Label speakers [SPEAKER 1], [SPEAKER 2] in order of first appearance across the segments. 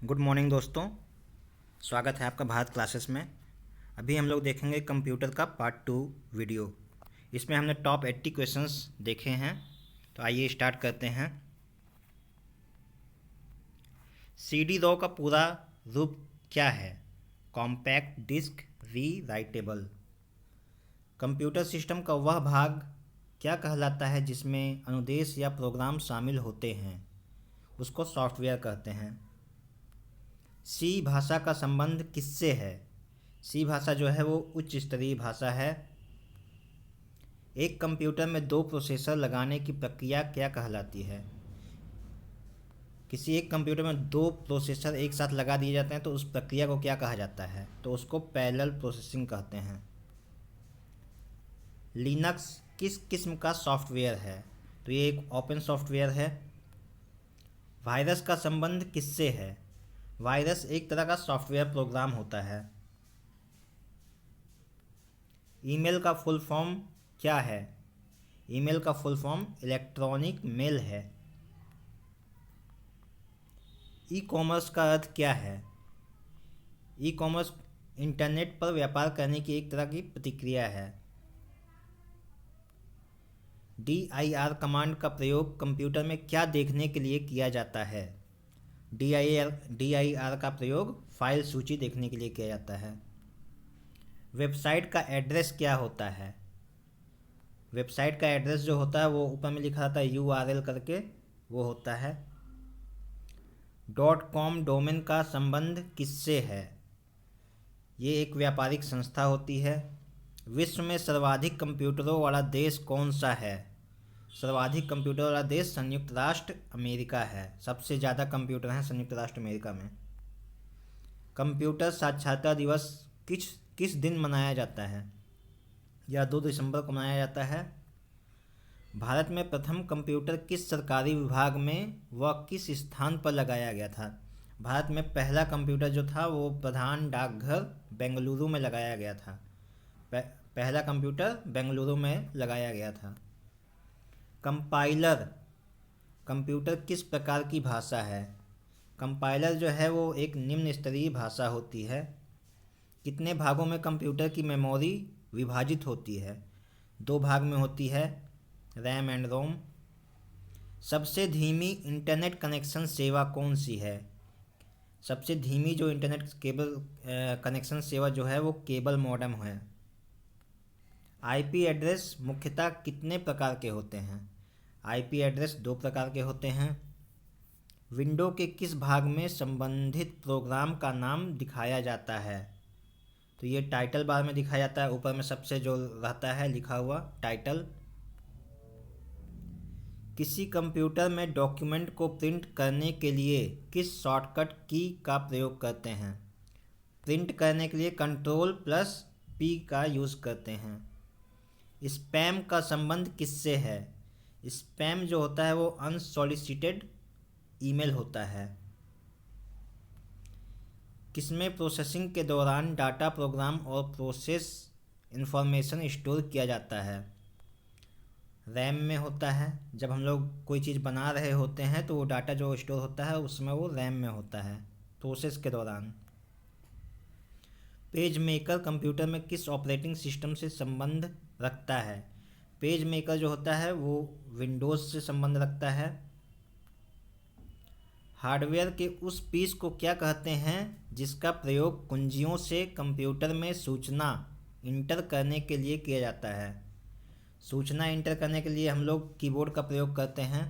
[SPEAKER 1] Good morning दोस्तों। स्वागत है आपका भारत क्लासेस में। अभी हम लोग देखेंगे कंप्यूटर का पार्ट 2 वीडियो। इसमें हमने टॉप 80 क्वेश्चंस देखे हैं। तो आइए स्टार्ट करते हैं। सीडी रॉ का पूरा रूप क्या है? कॉम्पैक्ट डिस्क री राइटेबल। कंप्यूटर सिस्टम का वह भाग क्या कहलाता है जिसमें अनुदेश या प्रोग्राम शामिल होते हैं? उसको सॉफ्टवेयर कहते हैं। सी भाषा का संबंध किससे है? सी भाषा जो है वो उच्च स्तरीय भाषा है। एक कंप्यूटर में दो प्रोसेसर लगाने की प्रक्रिया क्या कहलाती है? किसी एक कंप्यूटर में दो प्रोसेसर एक साथ लगा दिए जाते हैं तो उस प्रक्रिया को क्या कहा जाता है? तो उसको पैरेलल प्रोसेसिंग कहते हैं। लिनक्स किस किस्म का सॉफ्टवेयर है? तो ये एक ओपन सॉफ्टवेयर है। वायरस का संबंध किससे है? वायरस एक तरह का सॉफ्टवेयर प्रोग्राम होता है। ईमेल का फुल फॉर्म क्या है? ईमेल का फुल फॉर्म इलेक्ट्रॉनिक मेल है। ई कॉमर्स का अर्थ क्या है? ई कॉमर्स इंटरनेट पर व्यापार करने की एक तरह की प्रतिक्रिया है। DIR कमांड का प्रयोग कंप्यूटर में क्या देखने के लिए किया जाता है? DIR का प्रयोग फाइल सूची देखने के लिए किया जाता है। वेबसाइट का एड्रेस क्या होता है? वेबसाइट का एड्रेस जो होता है वो ऊपर में लिखा रहता है URL करके, वो होता है। .com डोमेन का संबंध किससे है? ये एक व्यापारिक संस्था होती है। विश्व में सर्वाधिक कंप्यूटरों वाला देश कौन सा है? सर्वाधिक कंप्यूटर वाला देश संयुक्त राष्ट्र अमेरिका है। सबसे ज़्यादा कंप्यूटर हैं संयुक्त राष्ट्र अमेरिका में। कंप्यूटर साक्षरता दिवस किस किस दिन मनाया जाता है? यह 2 दिसंबर को मनाया जाता है। भारत में प्रथम कंप्यूटर किस सरकारी विभाग में व किस स्थान पर लगाया गया था? भारत में पहला कंप्यूटर जो था वो प्रधान डाकघर बेंगलुरु में लगाया गया था। पहला कंप्यूटर बेंगलुरु में लगाया गया था। कंपाइलर कंप्यूटर किस प्रकार की भाषा है? कंपाइलर जो है वो एक निम्न स्तरीय भाषा होती है। कितने भागों में कंप्यूटर की मेमोरी विभाजित होती है? 2 भाग में होती है, रैम एंड रोम। सबसे धीमी इंटरनेट कनेक्शन सेवा कौन सी है? सबसे धीमी जो इंटरनेट केबल कनेक्शन सेवा जो है वो केबल मॉडेम है। आईपी एड्रेस मुख्यतः कितने प्रकार के होते हैं? आईपी एड्रेस 2 प्रकार के होते हैं। विंडो के किस भाग में संबंधित प्रोग्राम का नाम दिखाया जाता है? तो ये टाइटल बार में दिखाया जाता है, ऊपर में सबसे जो रहता है लिखा हुआ टाइटल। किसी कंप्यूटर में डॉक्यूमेंट को प्रिंट करने के लिए किस शॉर्टकट की का प्रयोग करते हैं? प्रिंट करने के लिए Ctrl+P का यूज़ करते हैं। स्पैम का संबंध किससे है? स्पैम जो होता है वो अनसॉलिसिटेड ईमेल होता है। किसमें प्रोसेसिंग के दौरान डाटा, प्रोग्राम और प्रोसेस इंफॉर्मेशन स्टोर किया जाता है? रैम में होता है। जब हम लोग कोई चीज़ बना रहे होते हैं तो वो डाटा जो स्टोर होता है उसमें वो रैम में होता है, प्रोसेस के दौरान। पेज मेकर कंप्यूटर में किस ऑपरेटिंग सिस्टम से संबंध रखता है? पेज मेकर जो होता है वो विंडोज़ से संबंध रखता है। हार्डवेयर के उस पीस को क्या कहते हैं जिसका प्रयोग कुंजियों से कंप्यूटर में सूचना इंटर करने के लिए किया जाता है? सूचना इंटर करने के लिए हम लोग कीबोर्ड का प्रयोग करते हैं।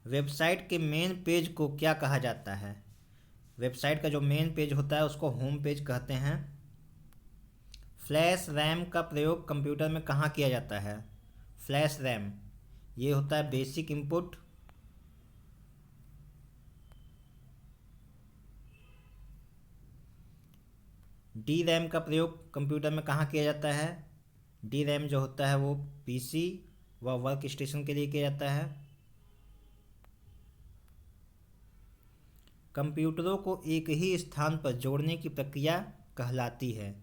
[SPEAKER 1] वेबसाइट के मेन पेज को क्या कहा जाता है? वेबसाइट का जो मेन पेज होता है उसको होम पेज कहते हैं। फ्लैश रैम का प्रयोग कंप्यूटर में कहाँ किया जाता है? फ्लैश रैम ये होता है बेसिक इनपुट। डी रैम का प्रयोग कंप्यूटर में कहाँ किया जाता है? डी रैम जो होता है वो पीसी व वर्क स्टेशन के लिए किया जाता है। कंप्यूटरों को एक ही स्थान पर जोड़ने की प्रक्रिया कहलाती है?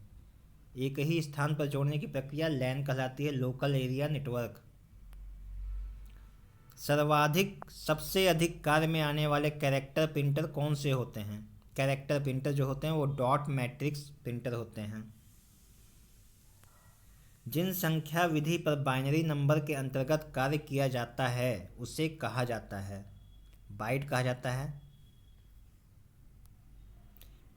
[SPEAKER 1] एक ही स्थान पर जोड़ने की प्रक्रिया लैन कहलाती है, लोकल एरिया नेटवर्क। सर्वाधिक सबसे अधिक कार्य में आने वाले कैरेक्टर प्रिंटर कौन से होते हैं? कैरेक्टर प्रिंटर जो होते हैं वो डॉट मैट्रिक्स प्रिंटर होते हैं। जिन संख्या विधि पर बाइनरी नंबर के अंतर्गत कार्य किया जाता है उसे कहा जाता है? बाइट कहा जाता है।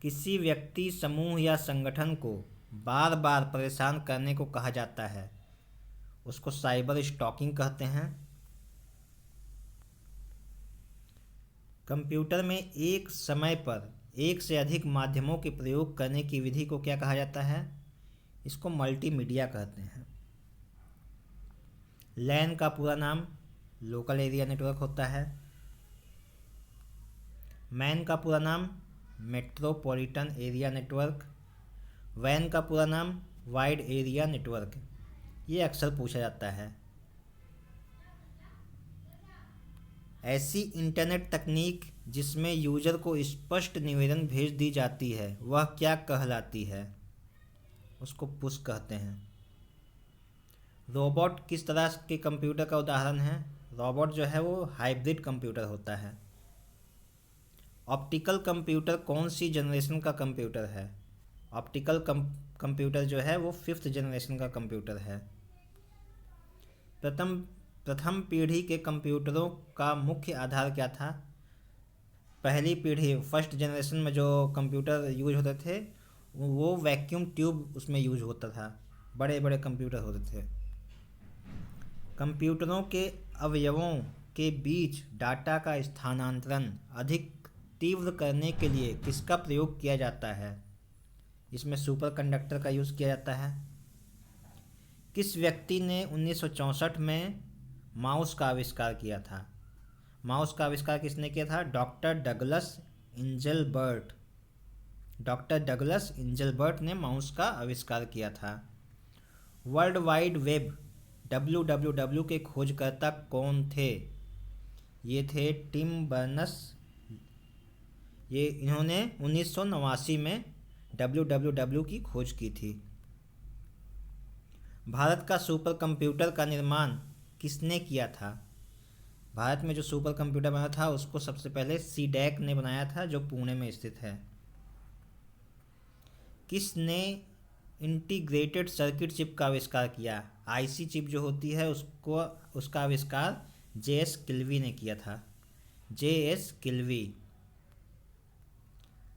[SPEAKER 1] किसी व्यक्ति, समूह या संगठन को बार बार परेशान करने को कहा जाता है, उसको साइबर स्टॉकिंग कहते हैं। कंप्यूटर में एक समय पर एक से अधिक माध्यमों के प्रयोग करने की विधि को क्या कहा जाता है? इसको मल्टीमीडिया कहते हैं। लैन का पूरा नाम लोकल एरिया नेटवर्क होता है। मैन का पूरा नाम मेट्रोपॉलिटन एरिया नेटवर्क। वैन का पूरा नाम वाइड एरिया नेटवर्क। ये अक्सर पूछा जाता है। ऐसी इंटरनेट तकनीक जिसमें यूजर को स्पष्ट निवेदन भेज दी जाती है वह क्या कहलाती है? उसको पुश कहते हैं। रोबोट किस तरह के कंप्यूटर का उदाहरण है? रोबोट जो है वो हाइब्रिड कंप्यूटर होता है। ऑप्टिकल कंप्यूटर कौन सी जनरेशन का कंप्यूटर है? ऑप्टिकल कंप्यूटर जो है वो 5th जनरेशन का कंप्यूटर है। प्रथम पीढ़ी के कंप्यूटरों का मुख्य आधार क्या था? पहली पीढ़ी फर्स्ट जनरेशन में जो कंप्यूटर यूज होते थे वो वैक्यूम ट्यूब उसमें यूज होता था, बड़े बड़े कंप्यूटर होते थे। कंप्यूटरों के अवयवों के बीच डाटा का स्थानांतरण अधिक तीव्र करने के लिए किसका प्रयोग किया जाता है? इसमें सुपर कंडक्टर का यूज़ किया जाता है। किस व्यक्ति ने 1964 में माउस का आविष्कार किया था? माउस का आविष्कार किसने किया था? Doctor Douglas Engelbart. Doctor Douglas Engelbart ने माउस का आविष्कार किया था। वर्ल्ड वाइड वेब WWW के खोजकर्ता कौन थे? ये थे टिम बर्नस। इन्होंने 1989 में WWW की खोज की थी। भारत का सुपर कंप्यूटर का निर्माण किसने किया था? भारत में जो सुपर कंप्यूटर बना था उसको सबसे पहले सीडैक ने बनाया था जो पुणे में स्थित है। किसने इंटीग्रेटेड सर्किट चिप का आविष्कार किया? आईसी चिप जो होती है उसका आविष्कार JS किल्वी ने किया था। JS किल्वी।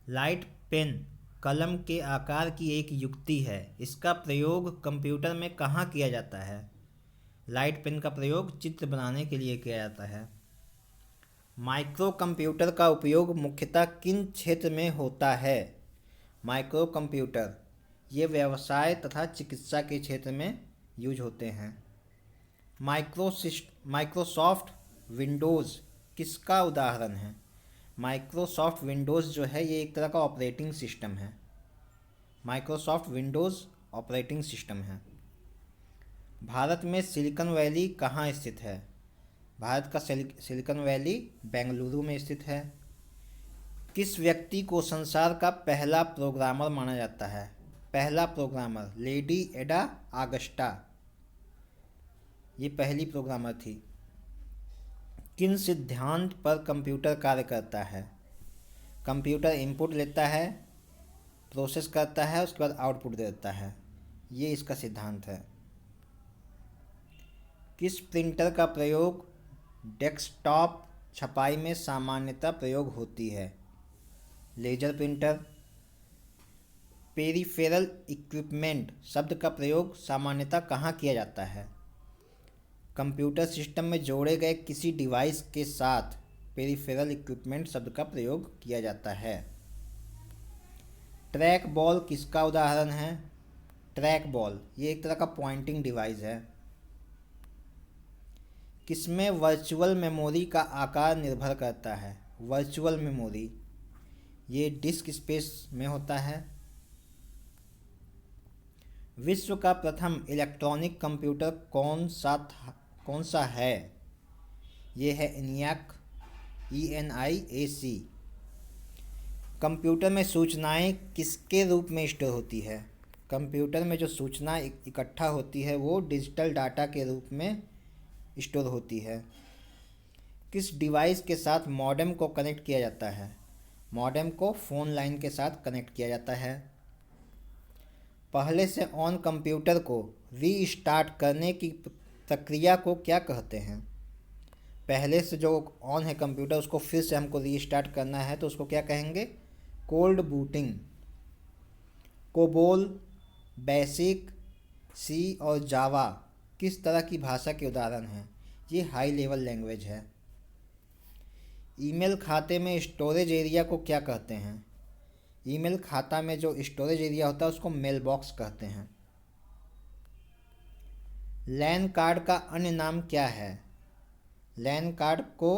[SPEAKER 1] लाइट पेन कलम के आकार की एक युक्ति है, इसका प्रयोग कंप्यूटर में कहाँ किया जाता है? लाइट पेन का प्रयोग चित्र बनाने के लिए किया जाता है। माइक्रो कंप्यूटर का उपयोग मुख्यतः किन क्षेत्र में होता है? माइक्रो कंप्यूटर ये व्यवसाय तथा चिकित्सा के क्षेत्र में यूज होते हैं। माइक्रोसॉफ्ट विंडोज़ किसका उदाहरण है? माइक्रोसॉफ्ट विंडोज़ जो है ये एक तरह का ऑपरेटिंग सिस्टम है। माइक्रोसॉफ्ट विंडोज़ ऑपरेटिंग सिस्टम है। भारत में सिलिकॉन वैली कहाँ स्थित है? भारत का सिलिकॉन वैली बेंगलुरु में स्थित है। किस व्यक्ति को संसार का पहला प्रोग्रामर माना जाता है? पहला प्रोग्रामर लेडी एडा आगस्टा, ये पहली प्रोग्रामर थी। किन सिद्धांत पर कंप्यूटर कार्य करता है? कंप्यूटर इनपुट लेता है, प्रोसेस करता है, उसके बाद आउटपुट देता है, ये इसका सिद्धांत है। किस प्रिंटर का प्रयोग डेस्कटॉप छपाई में सामान्यतः प्रयोग होती है? Laser printer. पेरिफेरल इक्विपमेंट शब्द का प्रयोग सामान्यतः कहाँ किया जाता है? कंप्यूटर सिस्टम में जोड़े गए किसी डिवाइस के साथ पेरिफेरल इक्विपमेंट शब्द का प्रयोग किया जाता है। ट्रैक बॉल किसका उदाहरण है? ट्रैक बॉल ये एक तरह का पॉइंटिंग डिवाइस है। किसमें वर्चुअल मेमोरी का आकार निर्भर करता है? वर्चुअल मेमोरी ये डिस्क स्पेस में होता है। विश्व का प्रथम इलेक्ट्रॉनिक कंप्यूटर कौन सा है? ये है ENIAC, ENIAC। कंप्यूटर में सूचनाएं किसके रूप में स्टोर होती है? कंप्यूटर में जो सूचना इकट्ठा होती है वो डिजिटल डाटा के रूप में स्टोर होती है। किस डिवाइस के साथ मॉडेम को कनेक्ट किया जाता है? मॉडेम को फ़ोन लाइन के साथ कनेक्ट किया जाता है। पहले से ऑन कंप्यूटर को रीस्टार्ट करने की प्रक्रिया को क्या कहते हैं? पहले से जो ऑन है कंप्यूटर उसको फिर से हमको रीस्टार्ट करना है तो उसको क्या कहेंगे? Cold booting. कोबोल, बेसिक, सी और जावा किस तरह की भाषा के उदाहरण हैं? ये हाई लेवल लैंग्वेज है। ईमेल खाते में स्टोरेज एरिया को क्या कहते हैं? ईमेल खाता में जो स्टोरेज एरिया होता है उसको मेल बॉक्स कहते हैं। लैन कार्ड का अन्य नाम क्या है? लैन कार्ड को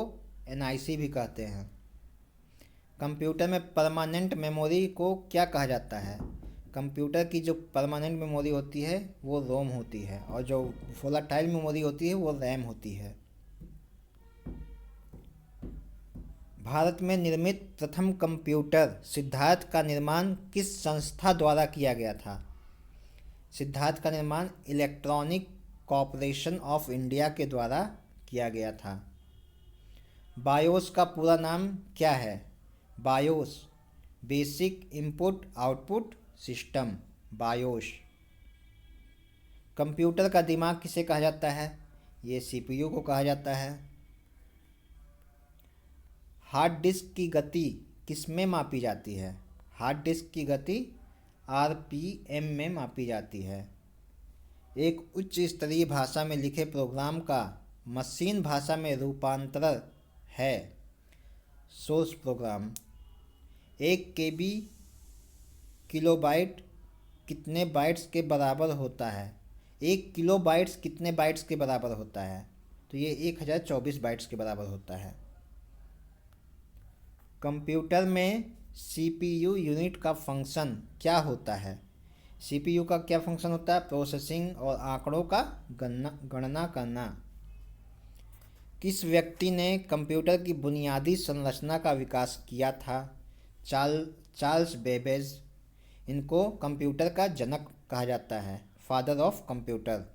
[SPEAKER 1] एनआईसी भी कहते हैं। कंप्यूटर में परमानेंट मेमोरी को क्या कहा जाता है? कंप्यूटर की जो परमानेंट मेमोरी होती है वो रोम होती है और जो वोलाटाइल मेमोरी होती है वो रैम होती है। भारत में निर्मित प्रथम कंप्यूटर सिद्धार्थ का निर्माण किस संस्था द्वारा किया गया था? सिद्धार्थ का निर्माण इलेक्ट्रॉनिक कॉरपोरेशन ऑफ इंडिया के द्वारा किया गया था। बायोस का पूरा नाम क्या है? BIOS, basic input output system, BIOS. Computer का दिमाग किसे कहा जाता है? ये सीपीयू को कहा जाता है। हार्ड डिस्क की गति किस में मापी जाती है? हार्ड डिस्क की गति आरपीएम में मापी जाती है। एक उच्च स्तरीय भाषा में लिखे प्रोग्राम का मशीन भाषा में रूपांतरण है सोर्स प्रोग्राम। 1 केबी किलोबाइट कितने बाइट्स के बराबर होता है? 1 किलोबाइट्स कितने बाइट्स के बराबर होता है? तो ये 1024 बाइट्स के बराबर होता है। कंप्यूटर में सीपीयू यूनिट का फंक्शन क्या होता है? सीपीयू का क्या फंक्शन होता है? प्रोसेसिंग और आंकड़ों का गणना करना। किस व्यक्ति ने कंप्यूटर की बुनियादी संरचना का विकास किया था? Charles Babbage. इनको कंप्यूटर का जनक कहा जाता है, फादर ऑफ कंप्यूटर।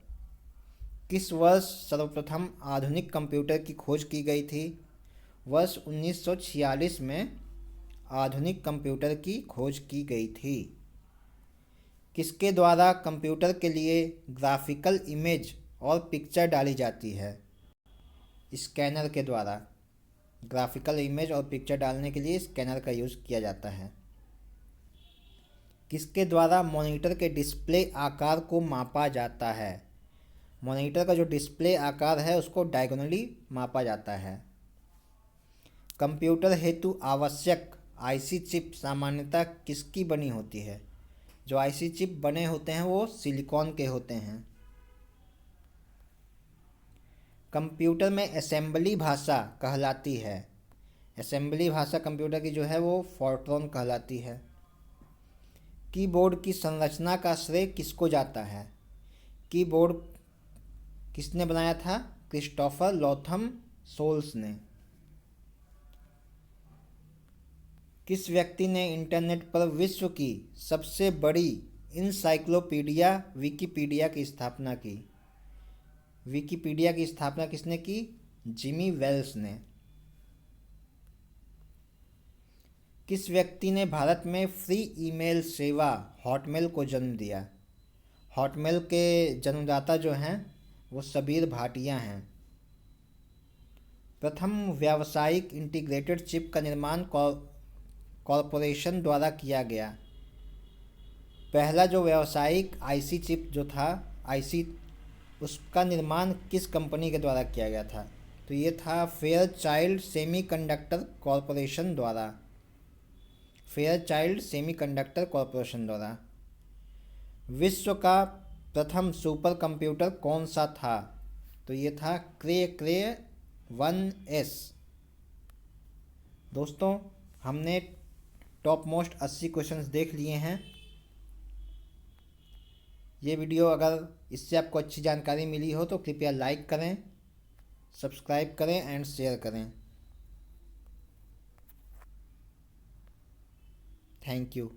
[SPEAKER 1] किस वर्ष सर्वप्रथम आधुनिक कंप्यूटर की खोज की गई थी? वर्ष 1946 में आधुनिक कंप्यूटर की खोज की गई थी। किसके द्वारा कंप्यूटर के लिए ग्राफिकल इमेज और पिक्चर डाली जाती है? स्कैनर के द्वारा। ग्राफिकल इमेज और पिक्चर डालने के लिए स्कैनर का यूज़ किया जाता है। किसके द्वारा मॉनिटर के डिस्प्ले आकार को मापा जाता है? मॉनिटर का जो डिस्प्ले आकार है उसको डायगोनली मापा जाता है। कंप्यूटर हेतु आवश्यक आईसी चिप सामान्यतः किसकी बनी होती है? जो आईसी चिप बने होते हैं वो सिलिकॉन के होते हैं। कंप्यूटर में असेंबली भाषा कहलाती है। असेंबली भाषा कंप्यूटर की जो है वो फोर्ट्रॉन कहलाती है। कीबोर्ड की संरचना का श्रेय किसको जाता है? कीबोर्ड किसने बनाया था? क्रिस्टोफर लॉथम सोल्स ने। किस व्यक्ति ने इंटरनेट पर विश्व की सबसे बड़ी इंसाइक्लोपीडिया विकिपीडिया की स्थापना की? विकिपीडिया की स्थापना किसने की? जिमी वेल्स ने। किस व्यक्ति ने भारत में फ्री ईमेल सेवा हॉटमेल को जन्म दिया? हॉटमेल के जन्मदाता जो हैं वो सबीर भाटिया हैं। प्रथम व्यावसायिक इंटीग्रेटेड चिप का निर्माण कॉरपोरेशन द्वारा किया गया। पहला जो व्यावसायिक आईसी चिप जो था आईसी उसका निर्माण किस कंपनी के द्वारा किया गया था? तो ये था फेयरचाइल्ड सेमीकंडक्टर कॉरपोरेशन द्वारा। फेयरचाइल्ड सेमीकंडक्टर कॉरपोरेशन द्वारा। विश्व का प्रथम सुपर कंप्यूटर कौन सा था? तो ये था क्रे 1S। दोस्तों हमने टॉप मोस्ट 80 क्वेश्चंस देख लिए हैं। ये वीडियो अगर इससे आपको अच्छी जानकारी मिली हो तो कृपया लाइक करें, सब्सक्राइब करें एंड शेयर करें। Thank you.